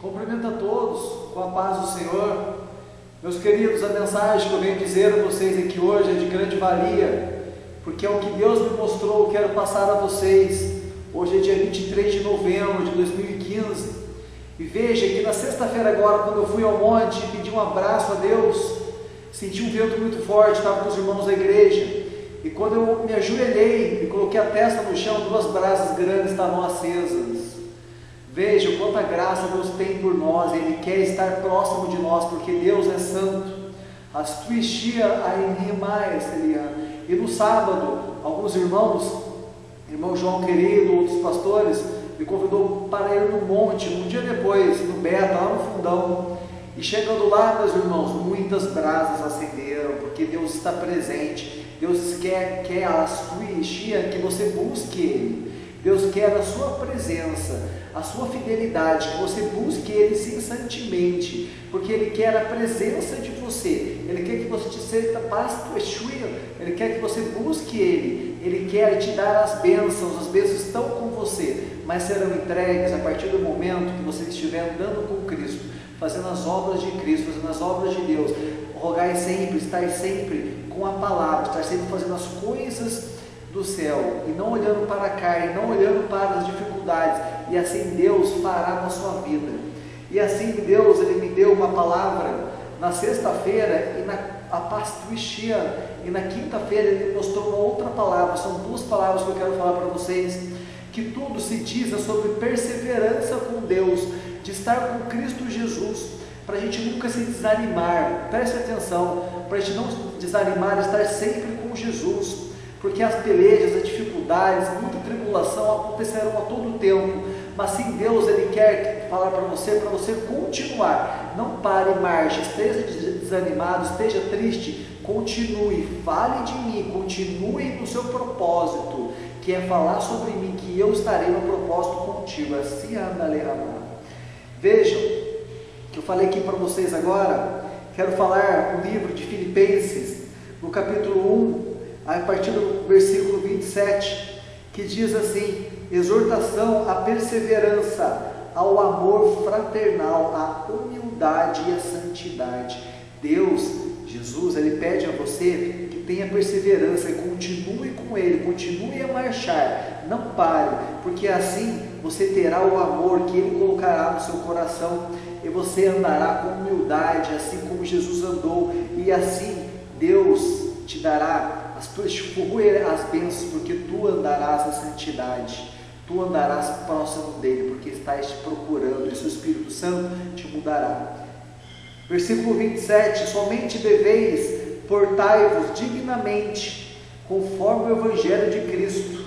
Cumprimento a todos com a paz do Senhor. Meus queridos, a mensagem que eu venho dizer a vocês aqui hoje é de grande valia, porque é o que Deus me mostrou, eu quero passar a vocês. Hoje é dia 23 de novembro de 2015, e veja que na sexta-feira agora, quando eu fui ao monte e pedi um abraço a Deus, senti um vento muito forte, estava com os irmãos da igreja, e quando eu me ajoelhei e coloquei a testa no chão, duas brasas grandes estavam acesas. Veja quanta graça Deus tem por nós, Ele quer estar próximo de nós, porque Deus é santo. As tuishia ainimais, e no sábado, alguns irmãos, irmão João querido, outros pastores, me convidou para ir no monte, um dia depois, no Beta, lá no fundão, e chegando lá, meus irmãos, muitas brasas acenderam, porque Deus está presente. Deus quer a tuishia, que você busque Ele. Deus quer a sua presença, a sua fidelidade, que você busque Ele incessantemente, porque Ele quer a presença de você. Ele quer que você te seja Ele quer que você busque Ele quer te dar as bênçãos estão com você, mas serão entregues a partir do momento que você estiver andando com Cristo, fazendo as obras de Cristo, fazendo as obras de Deus. Rogai sempre, estar sempre com a palavra, estar sempre fazendo as coisas do céu, e não olhando para a carne, não olhando para as dificuldades, e assim Deus fará na sua vida. E assim Deus, Ele me deu uma palavra na sexta-feira, e a pastuixia, e na quinta-feira Ele mostrou uma outra palavra. São duas palavras que eu quero falar para vocês, que tudo se diz sobre perseverança com Deus, de estar com Cristo Jesus, para a gente nunca se desanimar. Preste atenção, para a gente não desanimar, estar sempre com Jesus, porque as pelejas, as dificuldades, muita tribulação acontecerão a todo tempo, mas sim Deus, Ele quer falar para você continuar. Não pare, marche, esteja desanimado, esteja triste, continue, fale de mim, continue no seu propósito, que é falar sobre mim, que eu estarei no propósito contigo. Assim anda lerama. Vejam, que eu falei aqui para vocês agora, quero falar o livro de Filipenses, no capítulo 1, a partir do versículo 27, que diz assim: exortação à perseverança, ao amor fraternal, à humildade e à santidade. Deus, Jesus, Ele pede a você que tenha perseverança, e continue com Ele, continue a marchar, não pare, porque assim você terá o amor que Ele colocará no seu coração, e você andará com humildade, assim como Jesus andou, e assim Deus te dará as bênçãos, porque tu andarás na santidade, tu andarás próximo dele, porque estás te procurando, e o Espírito Santo te mudará. Versículo 27, somente deveis portai-vos dignamente, conforme o Evangelho de Cristo.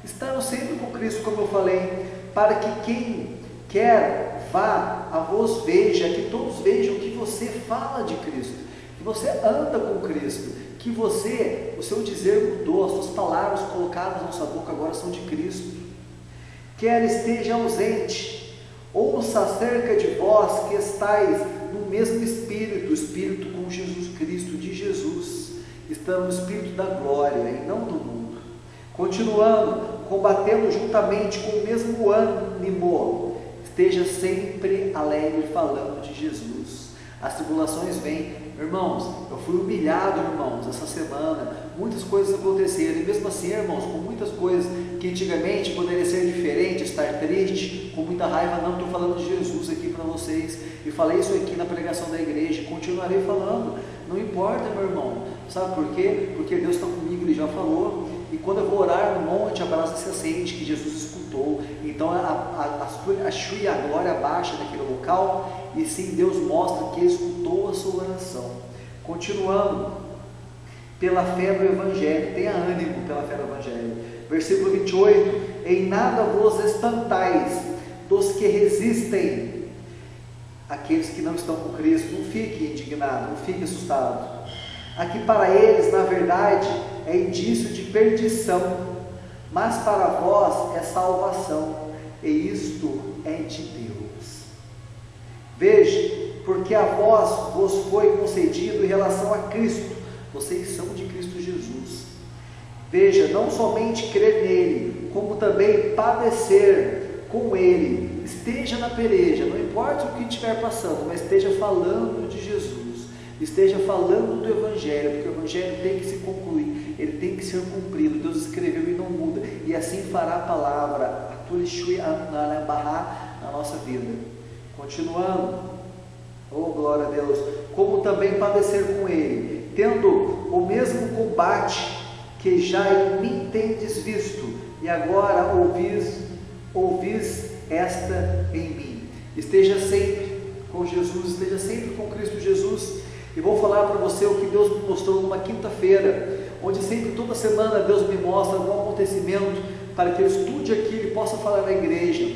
Estamos sempre com Cristo, como eu falei, para que quem quer vá a vos veja, que todos vejam que você fala de Cristo, que você anda com Cristo, que o seu dizer mudou, as suas palavras colocadas na sua boca agora são de Cristo. Quer esteja ausente, ouça acerca de vós que estáis no mesmo Espírito, o Espírito com Jesus Cristo, de Jesus, estamos no Espírito da glória e não do mundo. Continuando, combatendo juntamente com o mesmo ânimo, esteja sempre alegre falando de Jesus. As tribulações vêm. Irmãos, eu fui humilhado, irmãos, essa semana, muitas coisas aconteceram, e mesmo assim, irmãos, com muitas coisas que antigamente poderia ser diferente, estar triste, com muita raiva, não, estou falando de Jesus aqui para vocês, e falei isso aqui na pregação da igreja, continuarei falando, não importa, meu irmão, sabe por quê? Porque Deus está comigo, Ele já falou, e quando eu vou orar no monte, a brasa se acende, que Jesus escutou, então a glória baixa naquele local, e sim Deus mostra que Ele escutou a sua oração. Continuando, pela fé do Evangelho, tenha ânimo pela fé do Evangelho. Versículo 28, em nada vos espantais dos que resistem, aqueles que não estão com Cristo. Não fique indignado, não fique assustado. Aqui para eles, na verdade, é indício de perdição, mas para vós é salvação, e isto é de Deus. Veja, porque a vós vos foi concedido em relação a Cristo, vocês são de Cristo Jesus. Veja, não somente crer nele, como também padecer com ele, esteja na peleja, não importa o que estiver passando, mas esteja falando de Jesus, esteja falando do Evangelho, porque o Evangelho tem que se concluir, ele tem que ser cumprido. Deus escreveu e não muda, e assim fará a palavra na nossa vida. Continuando, oh glória a Deus, como também padecer com ele, tendo o mesmo combate que já em mim tendes visto, e agora ouvis esta em mim. Esteja sempre com Jesus, esteja sempre com Cristo Jesus. E vou falar para você o que Deus me mostrou numa quinta-feira, onde sempre, toda semana, Deus me mostra algum acontecimento para que eu estude aquilo e possa falar na igreja,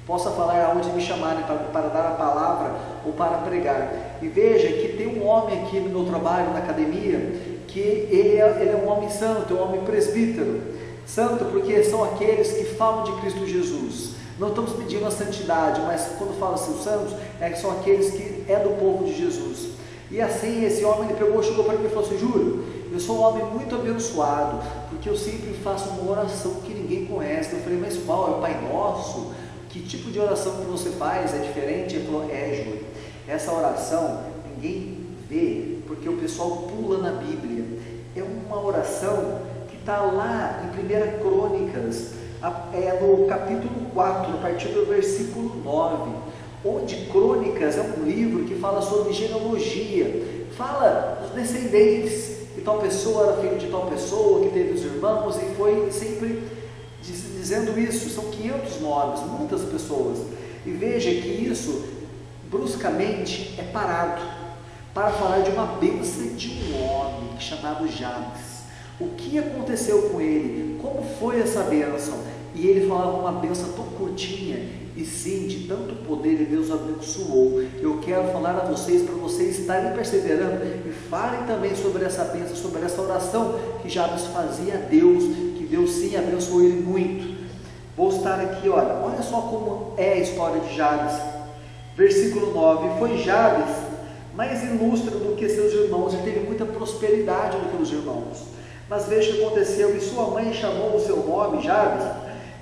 possa falar aonde me chamarem para dar a palavra ou para pregar. E veja que tem um homem aqui no meu trabalho, na academia, que ele é um homem santo, é um homem presbítero. Santo porque são aqueles que falam de Cristo Jesus. Não estamos pedindo a santidade, mas quando fala assim, os santos, são aqueles que é do povo de Jesus. E assim, esse homem, ele chegou para mim e falou assim: Júlio, eu sou um homem muito abençoado, porque eu sempre faço uma oração que ninguém conhece. Eu falei: mas qual? É o Pai Nosso? Que tipo de oração que você faz? É diferente? Ele falou: Júlio, essa oração ninguém vê, porque o pessoal pula na Bíblia. É uma oração que está lá em 1 Crônicas, no capítulo 4, a partir do versículo 9, onde Crônicas é um livro que fala sobre genealogia, fala dos descendentes, que tal pessoa era filho de tal pessoa, que teve os irmãos, e foi sempre dizendo isso. São 500 nomes, muitas pessoas, e veja que isso bruscamente é parado para falar de uma bênção de um homem chamado Jabes. O que aconteceu com ele? Como foi essa bênção? E ele falava uma bênção tão curtinha, e sim, de tanto poder, e Deus abençoou. Eu quero falar a vocês, para vocês estarem perseverando, e falem também sobre essa bênção, sobre essa oração que Jabes fazia a Deus, que Deus sim abençoou ele muito. Vou estar aqui, olha só como é a história de Jabes. Versículo 9, foi Jabes mais ilustre do que seus irmãos, e teve muita prosperidade do que os irmãos. Mas veja o que aconteceu, e sua mãe chamou o seu nome, Jabes,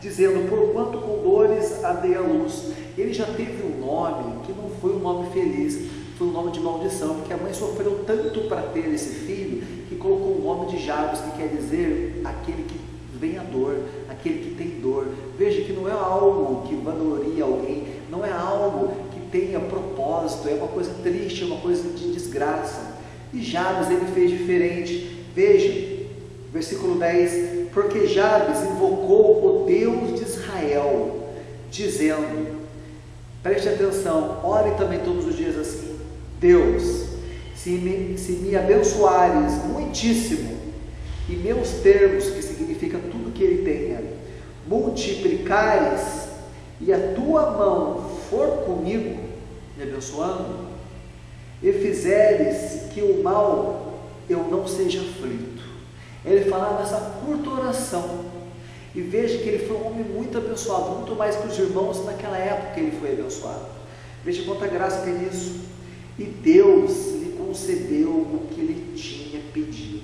dizendo: por quanto com dores a dei à luz. Ele já teve um nome que não foi um nome feliz, foi um nome de maldição, porque a mãe sofreu tanto para ter esse filho, que colocou o nome de Jabes, que quer dizer aquele que vem a dor, aquele que tem dor. Veja que não é algo que vangloria alguém, não é algo que tenha propósito, é uma coisa triste, é uma coisa de desgraça. E Jabes, ele fez diferente. Veja, versículo 10, porque Jabes invocou o Deus de Israel, dizendo, preste atenção, ore também todos os dias assim: Deus, se me abençoares muitíssimo, e meus termos, que significa tudo que ele tenha, multiplicares, e a tua mão for comigo, me abençoando, e fizeres que o mal eu não seja aflito. Ele falava essa curta oração, e veja que ele foi um homem muito abençoado, muito mais que os irmãos naquela época que ele foi abençoado. Veja quanta graça tem nisso. E Deus lhe concedeu o que ele tinha pedido.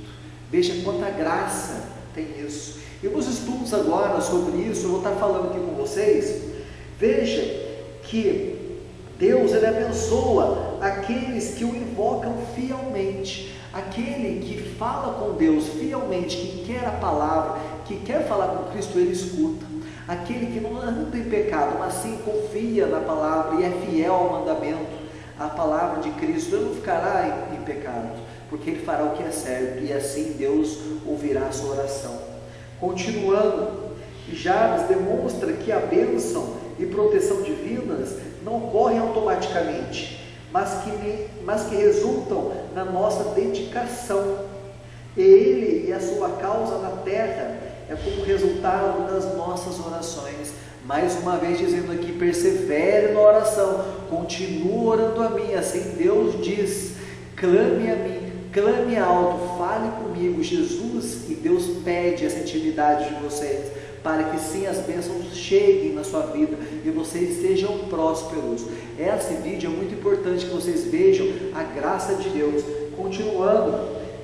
Veja quanta graça tem isso. E nos estudos agora sobre isso, eu vou estar falando aqui com vocês. Veja que Deus, ele abençoa aqueles que o invocam fielmente. Aquele que fala com Deus fielmente, que quer a palavra, que quer falar com Cristo, ele escuta. Aquele que não anda em pecado, mas sim confia na palavra e é fiel ao mandamento, à palavra de Cristo, ele não ficará em pecado, porque ele fará o que é certo, e assim Deus ouvirá a sua oração. Continuando, Jabes demonstra que a bênção e proteção divinas não ocorrem automaticamente, mas que resultam na nossa dedicação. Ele e a sua causa na terra é como resultado das nossas orações. Mais uma vez dizendo aqui, persevere na oração, continue orando a mim, assim Deus diz, clame a mim, clame alto, fale comigo. Jesus e Deus pede essa intimidade de vocês, para que sim as bênçãos cheguem na sua vida e vocês sejam prósperos. Esse vídeo é muito importante que vocês vejam a graça de Deus. Continuando,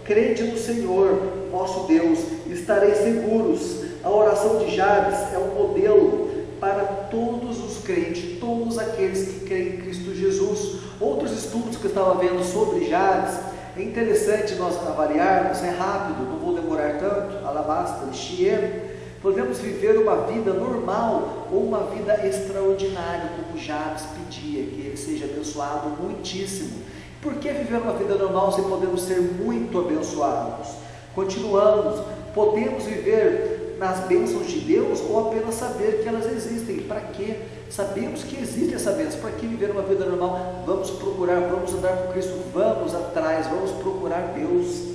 crede no Senhor, vosso Deus, estareis seguros. A oração de Jabes é um modelo para todos os crentes, todos aqueles que creem em Cristo Jesus. Outros estudos que eu estava vendo sobre Jabes, é interessante nós avaliarmos, é rápido, não vou demorar tanto, alabasta, lixie. Podemos viver uma vida normal ou uma vida extraordinária, como Jabes pedia, que ele seja abençoado muitíssimo. Por que viver uma vida normal se podemos ser muito abençoados? Continuamos, podemos viver nas bênçãos de Deus ou apenas saber que elas existem? Para quê? Sabemos que existe essa bênção, para que viver uma vida normal? Vamos procurar, vamos andar com Cristo, vamos atrás, vamos procurar Deus.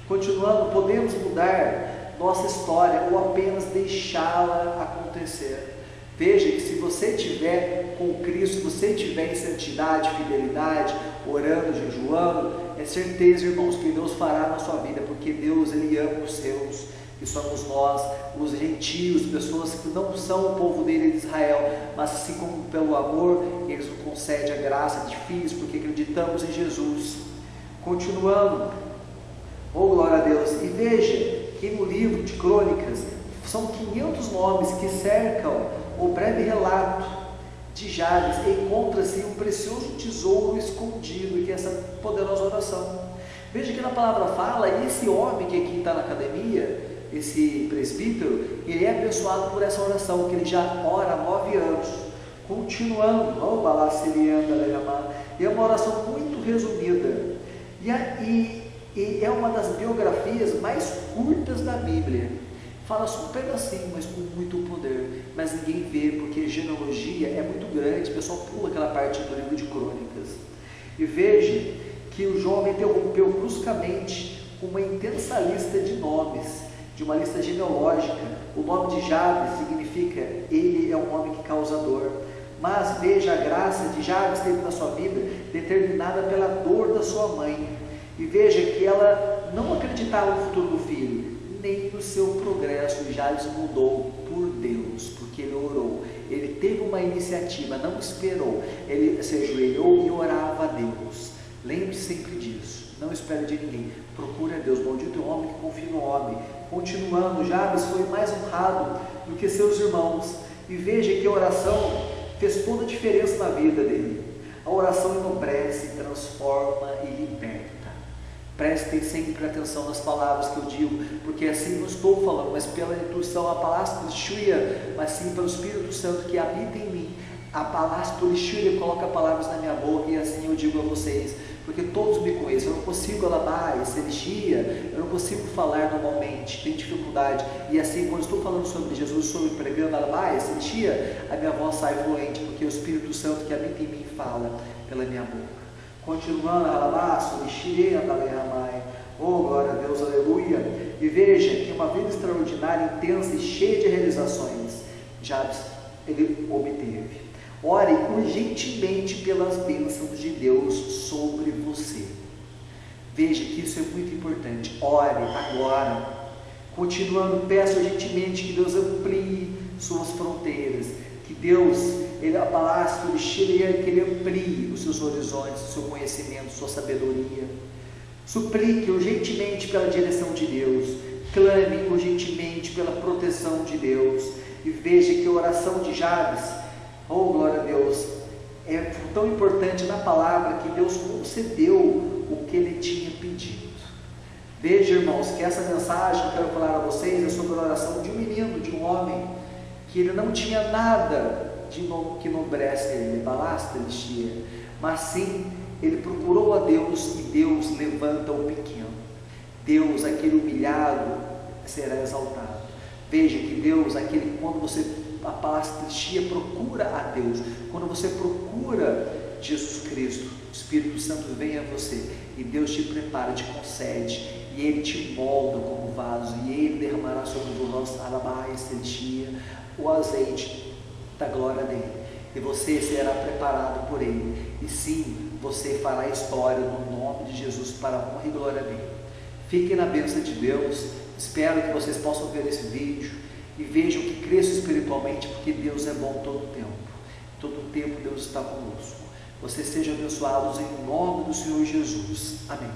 Continuando, podemos mudar nossa história ou apenas deixá-la acontecer. Veja que se você estiver com Cristo, se você estiver em santidade, fidelidade, orando, jejuando, é certeza, irmãos, que Deus fará na sua vida, porque Deus, Ele ama os seus, que somos nós, os gentios, pessoas que não são o povo dele de Israel, mas assim como pelo amor, Ele nos concede a graça de filhos, porque acreditamos em Jesus. Continuando, oh glória a Deus, e veja que no livro de Crônicas, são 500 nomes que cercam o breve relato de Jabes. Encontra-se um precioso tesouro escondido, que é essa poderosa oração. Veja que na palavra fala, e esse homem que aqui está na academia, esse presbítero, ele é abençoado por essa oração, que ele já ora há 9 anos. Continuando, é uma oração muito resumida, e é uma das biografias mais curtas da Bíblia. Fala só um pedacinho, mas com muito poder, mas ninguém vê, porque genealogia é muito grande, o pessoal pula aquela parte do livro de Crônicas. E veja que o jovem interrompeu bruscamente uma intensa lista de nomes, de uma lista genealógica. O nome de Jabes significa, ele é um homem que causa dor. Mas veja, a graça de Jabes teve na sua vida determinada pela dor da sua mãe. E veja que ela não acreditava no futuro do filho, nem no seu progresso. E Jabes mudou por Deus, porque ele orou. Ele teve uma iniciativa, não esperou. Ele se ajoelhou e orava a Deus. Lembre-se sempre disso. Não espere de ninguém. Procure a Deus. Maldito é o homem que confia no homem. Continuando, Jabes foi mais honrado do que seus irmãos. E veja que a oração fez toda a diferença na vida dele. A oração enobrece, transforma e liberta. Prestem sempre atenção nas palavras que eu digo, porque assim não estou falando, mas pela intuição, a palavra Lixuia, mas sim pelo Espírito Santo que habita em mim. A palavra Lixuia coloca palavras na minha boca, e assim eu digo a vocês, porque todos me conhecem. Eu não consigo alabar, Lixia, eu não consigo falar normalmente, tenho dificuldade, e assim quando estou falando sobre Jesus, sobre pregando, alabar, Lixia, a minha voz sai fluente, porque o Espírito Santo que habita em mim fala pela minha boca. Continuando, alabaço, lixirei, andaleramai. Oh, glória a Deus, aleluia. E veja que uma vida extraordinária, intensa e cheia de realizações, Jabes, ele obteve. Ore urgentemente pelas bênçãos de Deus sobre você. Veja que isso é muito importante. Ore agora. Continuando, peça urgentemente que Deus amplie suas fronteiras. Que Deus, a palavra que ele amplie os seus horizontes, o seu conhecimento, sua sabedoria. Suplique urgentemente pela direção de Deus. Clame urgentemente pela proteção de Deus. E veja que a oração de Jabes, oh glória a Deus, é tão importante na palavra que Deus concedeu o que ele tinha pedido. Veja, irmãos, que essa mensagem que eu quero falar a vocês é sobre a oração de um menino, de um homem, que ele não tinha nada que enobrece ele, balasta, ele tinha, mas sim, ele procurou a Deus, e Deus levanta o pequeno. Deus, aquele humilhado, será exaltado. Veja que Deus, aquele, quando você, a palavra procura a Deus, quando você procura Jesus Cristo, o Espírito Santo vem a você, e Deus te prepara, te concede, e Ele te molda como vaso, e Ele derramará sobre vós, alabais, o azeite da glória dele, e você será preparado por Ele, e sim, você fará história no nome de Jesus, para a honra e glória dele. Fiquem na bênção de Deus. Espero que vocês possam ver esse vídeo e vejam que cresçam espiritualmente, porque Deus é bom todo o tempo. Todo o tempo Deus está conosco. Vocês sejam abençoados em nome do Senhor Jesus. Amém.